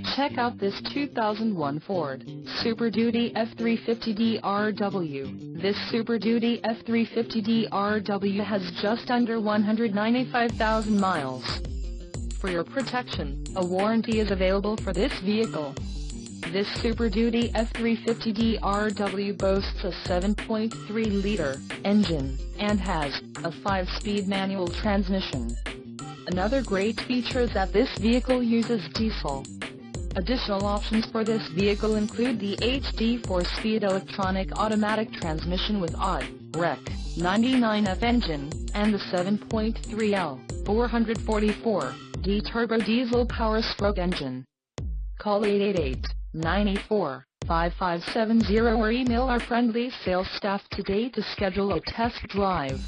Check out this 2001 Ford Super Duty F-350 DRW. This Super Duty F-350 DRW has just under 195,000 miles. For your protection, a warranty is available for this vehicle. This Super Duty F-350 DRW boasts a 7.3-liter engine, and has a 5-speed manual transmission. Another great feature is that this vehicle uses diesel. Additional options for this vehicle include the HD 4-speed electronic automatic transmission with Rec. 99F engine, and the 7.3L 444D turbo diesel power-stroke engine. Call 888-984-5570 or email our friendly sales staff today to schedule a test drive.